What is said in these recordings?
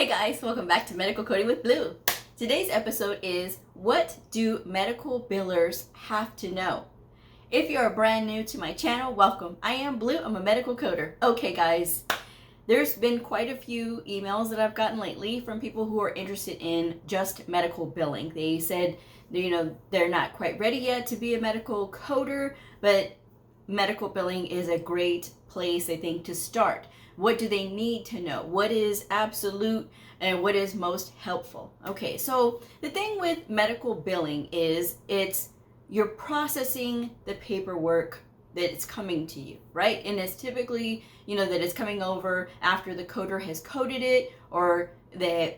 Hey guys, welcome back to Medical Coding with Blue. Today's episode is what do medical billers have to know? If you're brand new to my channel, welcome. I am Blue, I'm a medical coder. Okay guys, there's been quite a few emails that I've gotten lately from people who are interested in just medical billing. They said, they're not quite ready yet to be a medical coder, but medical billing is a great place, I think, to start. What do they need to know? What is absolute and what is most helpful? Okay, so the thing with medical billing is you're processing the paperwork that it's coming to you, right? And it's typically, that it's coming over after the coder has coded it, or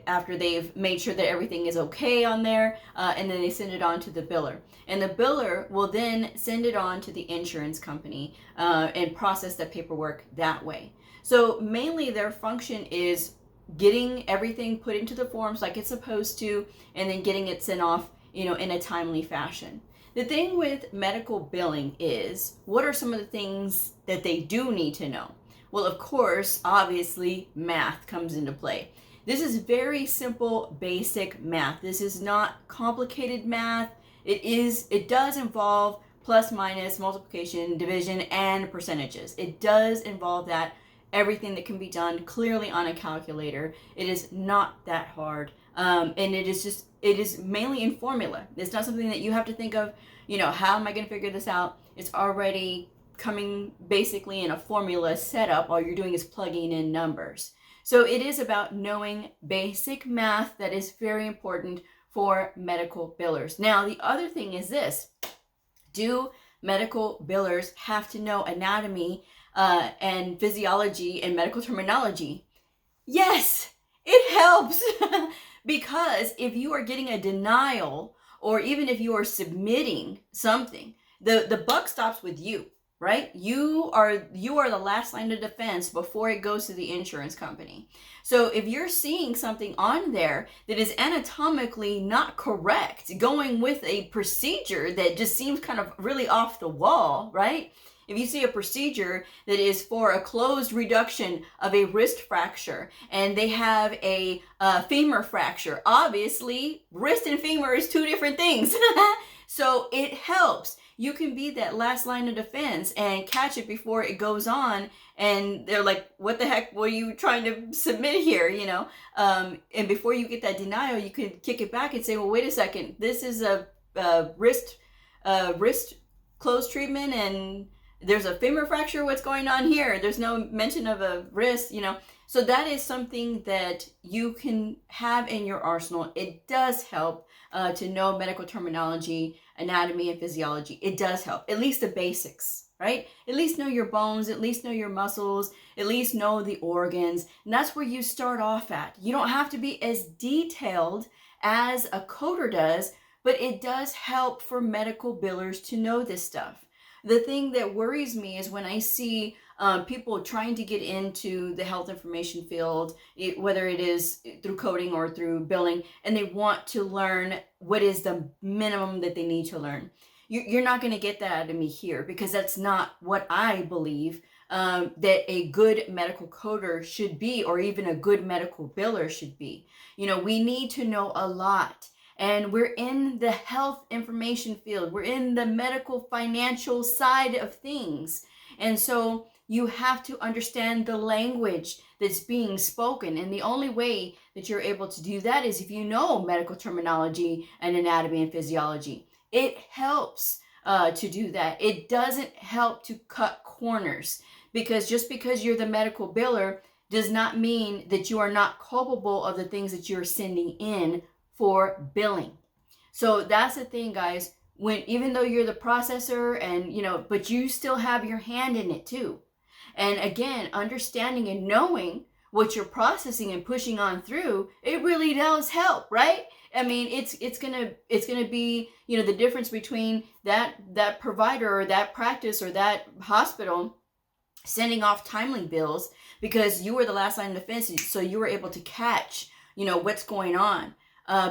after they've made sure that everything is okay on there, and then they send it on to the biller. And the biller will then send it on to the insurance company and process the paperwork that way. So mainly their function is getting everything put into the forms like it's supposed to, and then getting it sent off, in a timely fashion. The thing with medical billing is, what are some of the things that they do need to know? Well, of course, obviously, math comes into play. This is very simple, basic math. This is not complicated math. It does involve plus, minus, multiplication, division, and percentages. It does involve that. Everything that can be done clearly on a calculator. It is not that hard. And it is mainly in formula. It's not something that you have to think of, how am I going to figure this out? It's already coming basically in a formula setup. All you're doing is plugging in numbers. So it is about knowing basic math that is very important for medical billers. Now, the other thing is this. Do medical billers have to know anatomy and physiology and medical terminology? Yes, it helps. Because if you are getting a denial, or even if you are submitting something, the buck stops with you, right? You are the last line of defense before it goes to the insurance company. So if you're seeing something on there that is anatomically not correct, going with a procedure that just seems kind of really off the wall, right? If you see a procedure that is for a closed reduction of a wrist fracture and they have a femur fracture, obviously wrist and femur is two different things. So it helps. You can be that last line of defense and catch it before it goes on. And they're like, what the heck were you trying to submit here? And before you get that denial, you can kick it back and say, well, wait a second, this is a wrist closed treatment and there's a femur fracture. What's going on here? There's no mention of a wrist, So that is something that you can have in your arsenal. It does help to know medical terminology, anatomy, and physiology. It does help, at least the basics, right? At least know your bones, at least know your muscles, at least know the organs. And that's where you start off at. You don't have to be as detailed as a coder does, but it does help for medical billers to know this stuff. The thing that worries me is when I see people trying to get into the health information field, whether it is through coding or through billing, and they want to learn what is the minimum that they need to learn. You're not going to get that out of me here, because that's not what I believe that a good medical coder should be, or even a good medical biller should be. We need to know a lot. And we're in the health information field. We're in the medical financial side of things. And so you have to understand the language that's being spoken. And the only way that you're able to do that is if you know medical terminology and anatomy and physiology. It helps to do that. It doesn't help to cut corners, because just because you're the medical biller does not mean that you are not culpable of the things that you're sending in for billing. So that's the thing, guys. Even though you're the processor and, but you still have your hand in it too. And again, understanding and knowing what you're processing and pushing on through, it really does help, right? I mean, it's gonna be, the difference between that provider or that practice or that hospital sending off timely bills because you were the last line of defense, so you were able to catch, what's going on.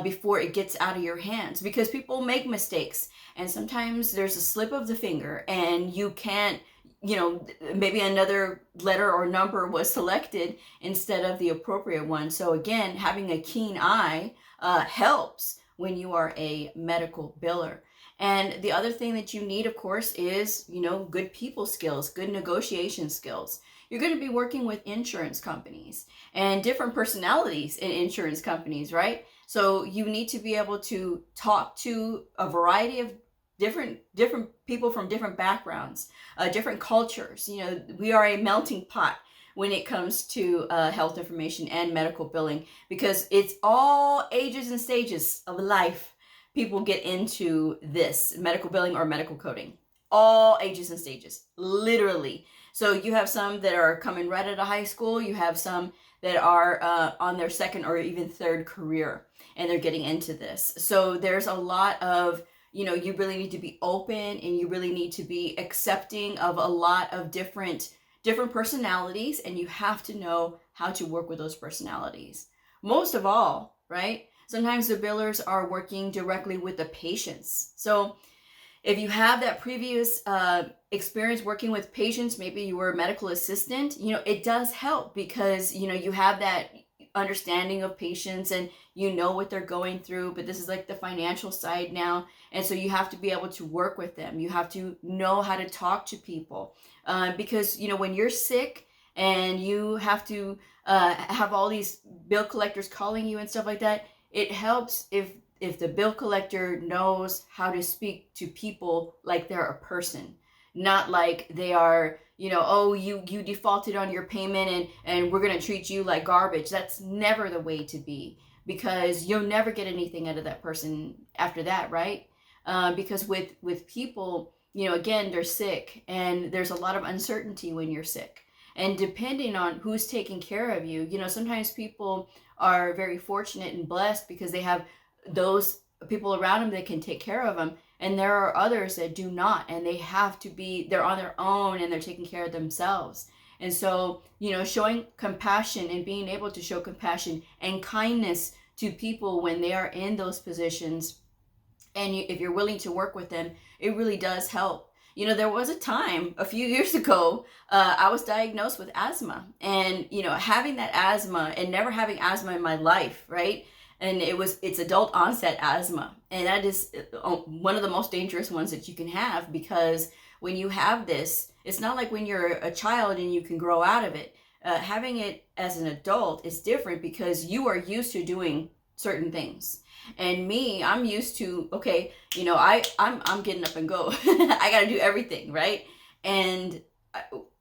Before it gets out of your hands, because people make mistakes, and sometimes there's a slip of the finger and you can't maybe another letter or number was selected instead of the appropriate one. So again, having a keen eye helps when you are a medical biller. And the other thing that you need, of course, is, good people skills, good negotiation skills. You're going to be working with insurance companies and different personalities in insurance companies, right? So you need to be able to talk to a variety of different people from different backgrounds, different cultures. We are a melting pot when it comes to health information and medical billing, because it's all ages and stages of life. People get into this medical billing or medical coding, all ages and stages, literally. So you have some that are coming right out of high school. You have some that are on their second or even third career, and they're getting into this. So there's a lot of, you really need to be open, and you really need to be accepting of a lot of different personalities, and you have to know how to work with those personalities. Most of all, right? Sometimes the billers are working directly with the patients. So if you have that previous experience working with patients, maybe you were a medical assistant, it does help, because, you have that understanding of patients and you know what they're going through. But this is like the financial side now. And so you have to be able to work with them. You have to know how to talk to people, because, when you're sick and you have to have all these bill collectors calling you and stuff like that, it helps if the bill collector knows how to speak to people like they're a person, not like they are, oh, you defaulted on your payment and we're going to treat you like garbage. That's never the way to be, because you'll never get anything out of that person after that, right? Because with people, again, they're sick, and there's a lot of uncertainty when you're sick. And depending on who's taking care of you, sometimes people are very fortunate and blessed because they have those people around them that can take care of them. And there are others that do not, and they're on their own and they're taking care of themselves. And so, showing compassion and being able to show compassion and kindness to people when they are in those positions, and if you're willing to work with them, it really does help. There was a time a few years ago, I was diagnosed with asthma, and, having that asthma and never having asthma in my life, right? And it's adult onset asthma. And that is one of the most dangerous ones that you can have, because when you have this, it's not like when you're a child and you can grow out of it. Having it as an adult is different, because you are used to doing certain things. And me, I'm used to, okay, I'm getting up and go. I got to do everything, right? And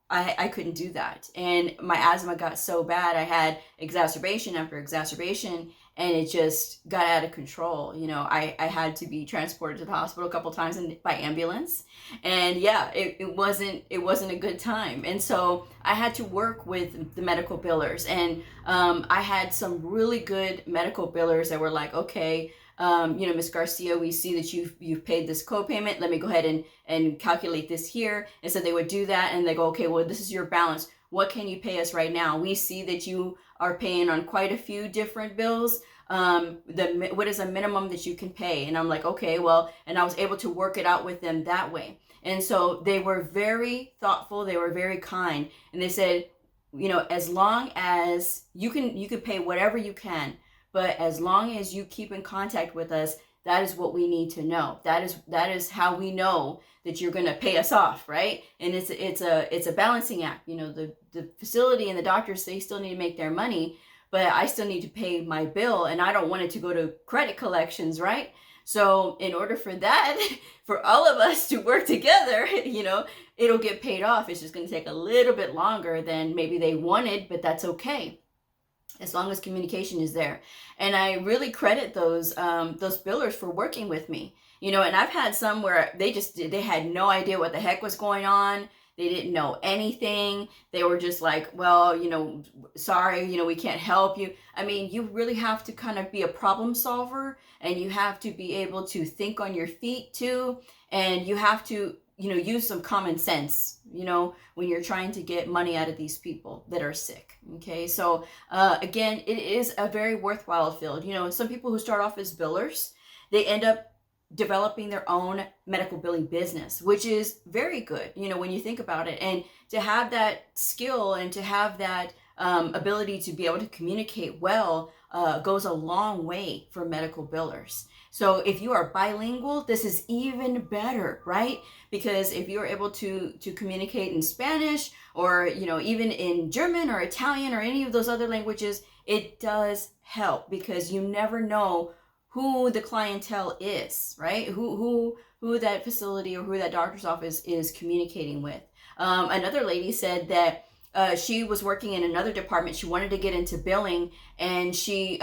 I couldn't do that. And my asthma got so bad, I had exacerbation after exacerbation, and it just got out of control. I had to be transported to the hospital a couple times by ambulance. And yeah, it wasn't a good time. And so I had to work with the medical billers, and I had some really good medical billers that were like, okay, Ms. Garcia, we see that you've paid this co-payment. Let me go ahead and calculate this here. And so they would do that, and they go, okay, well, this is your balance. What can you pay us right now? We see that you are paying on quite a few different bills. What is a minimum that you can pay? And I'm like, okay, well, and I was able to work it out with them that way. And so they were very thoughtful. They were very kind. And they said, as long as you can pay whatever you can, but as long as you keep in contact with us, that is what we need to know. That is how we know that you're going to pay us off, right? And it's a balancing act. The facility and the doctors, they still need to make their money, but I still need to pay my bill, and I don't want it to go to credit collections, right? So in order for that, for all of us to work together, it'll get paid off. It's just going to take a little bit longer than maybe they wanted, but that's okay, as long as communication is there. And I really credit those billers for working with me. And I've had some where they had no idea what the heck was going on. They didn't know anything. They were just like, well, sorry, we can't help you. I mean, you really have to kind of be a problem solver, and you have to be able to think on your feet too. And you have to, use some common sense, when you're trying to get money out of these people that are sick. Okay. So, again, it is a very worthwhile field. Some people who start off as billers, they end up developing their own medical billing business, which is very good, when you think about it. And to have that skill and to have that ability to be able to communicate well goes a long way for medical billers. So if you are bilingual, this is even better, right? Because if you're able to communicate in Spanish or, even in German or Italian or any of those other languages, it does help, because you never know who the clientele is, right? Who that facility or who that doctor's office is communicating with. Another lady said that she was working in another department. She wanted to get into billing, and she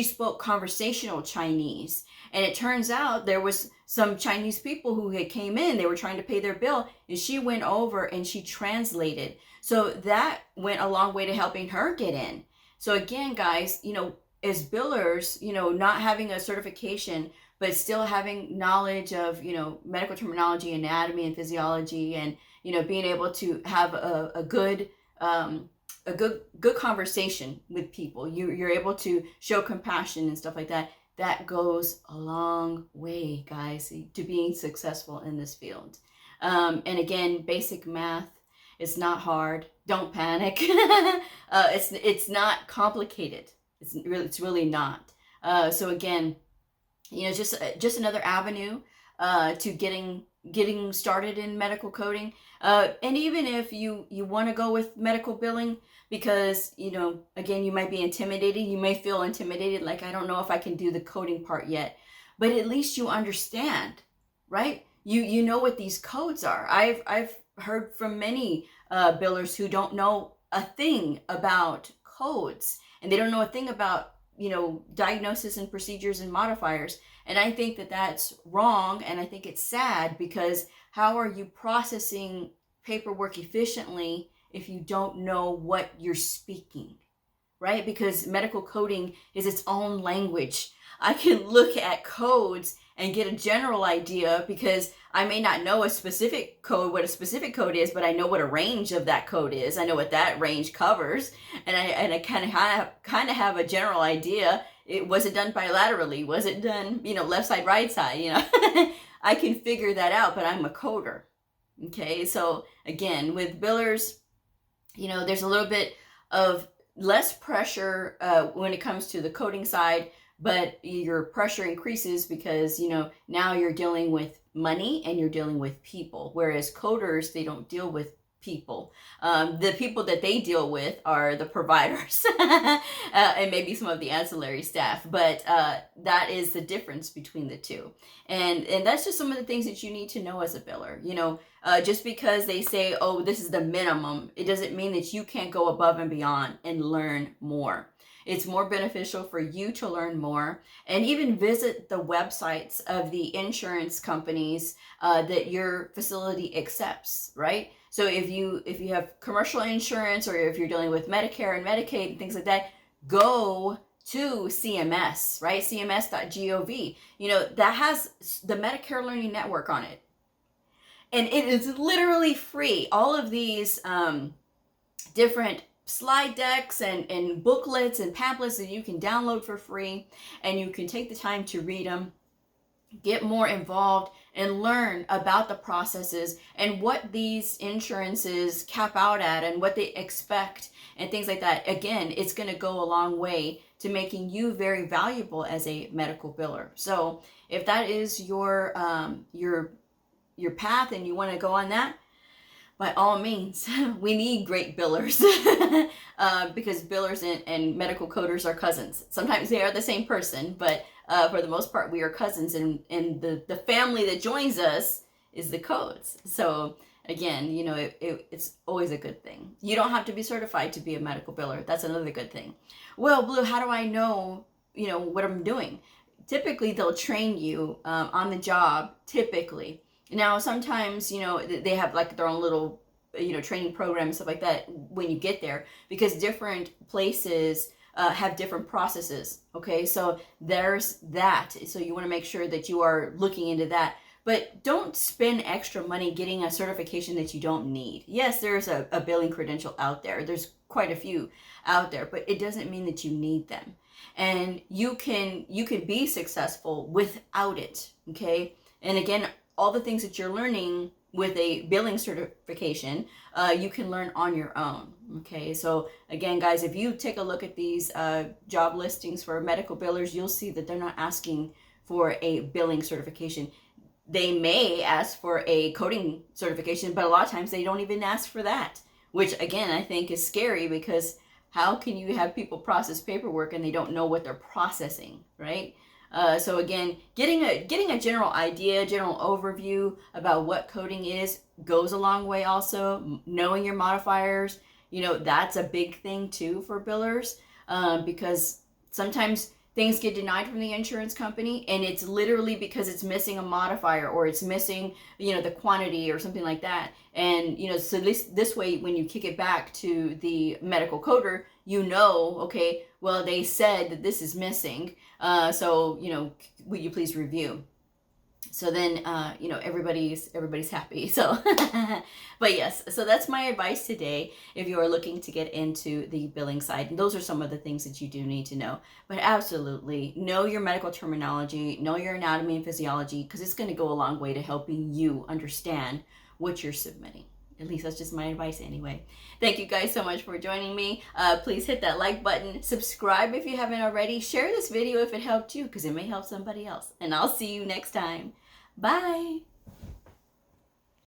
spoke conversational Chinese. And it turns out there was some Chinese people who had came in. They were trying to pay their bill, and she went over and she translated. So that went a long way to helping her get in. So again, guys, as billers, not having a certification, but still having knowledge of, medical terminology, anatomy and physiology, and, being able to have a good conversation with people. You're able to show compassion and stuff like that. That goes a long way, guys, to being successful in this field. And again, basic math. It's not hard. Don't panic. It's not complicated. It's really not. So again, just another avenue to getting started in medical coding. And even if you want to go with medical billing, because, again, you might be intimidated. You may feel intimidated, like, I don't know if I can do the coding part yet. But at least you understand, right? You know what these codes are. I've heard from many billers who don't know a thing about codes, and they don't know a thing about, diagnosis and procedures and modifiers. And I think that that's wrong, and I think it's sad, because how are you processing paperwork efficiently if you don't know what you're speaking, right? Because medical coding is its own language. I can look at codes and get a general idea, because I may not know a specific code, what a specific code is, but I know what a range of that code is. I know what that range covers, and I kind of have a general idea. Was it done bilaterally? Was it done, left side, right side? I can figure that out, but I'm a coder. Okay, so again, with billers, there's a little bit of less pressure when it comes to the coding side, but your pressure increases because, now you're dealing with money and you're dealing with people. Whereas coders, they don't deal with people. The people that they deal with are the providers and maybe some of the ancillary staff. But that is the difference between the two. And that's just some of the things that you need to know as a biller. Just because they say, oh, this is the minimum, it doesn't mean that you can't go above and beyond and learn more. It's more beneficial for you to learn more, and even visit the websites of the insurance companies that your facility accepts, right? So if you have commercial insurance, or if you're dealing with Medicare and Medicaid and things like that, go to CMS, right? CMS.gov. That has the Medicare Learning Network on it. And it is literally free. All of these different slide decks and booklets and pamphlets that you can download for free, and you can take the time to read them, get more involved, and learn about the processes and what these insurances cap out at and what they expect and things like that. Again, it's going to go a long way to making you very valuable as a medical biller. So if that is your path and you want to go on that, by all means, we need great billers because billers and medical coders are cousins. Sometimes they are the same person, but for the most part, we are cousins, and the family that joins us is the codes. So again, it's always a good thing. You don't have to be certified to be a medical biller. That's another good thing. Well, Blue, how do I know, what I'm doing? Typically, they'll train you on the job, typically. Now, sometimes, they have like their own little, training program and stuff like that when you get there, because different places have different processes. Okay, so there's that. So you want to make sure that you are looking into that. But don't spend extra money getting a certification that you don't need. Yes, there's a billing credential out there. There's quite a few out there, but it doesn't mean that you need them. and you can be successful without it. Okay, and again, all the things that you're learning with a billing certification, you can learn on your own. Okay, so again, guys, if you take a look at these job listings for medical billers, you'll see that they're not asking for a billing certification. They may ask for a coding certification, but a lot of times they don't even ask for that, which again, I think is scary, because how can you have people process paperwork and they don't know what they're processing, right? So again, getting a general idea, general overview about what coding is goes a long way. Also, knowing your modifiers, that's a big thing too for billers, because sometimes things get denied from the insurance company, and it's literally because it's missing a modifier, or it's missing, the quantity or something like that. And, so this way, when you kick it back to the medical coder, okay, well, they said that this is missing. So, will you please review? So then, everybody's happy. So, but yes, so that's my advice today if you are looking to get into the billing side. And those are some of the things that you do need to know. But absolutely, know your medical terminology, know your anatomy and physiology, because it's going to go a long way to helping you understand what you're submitting. At least that's just my advice anyway. Thank you guys so much for joining me. Please hit that like button, subscribe if you haven't already, share this video if it helped you, because it may help somebody else. And I'll see you next time. Bye.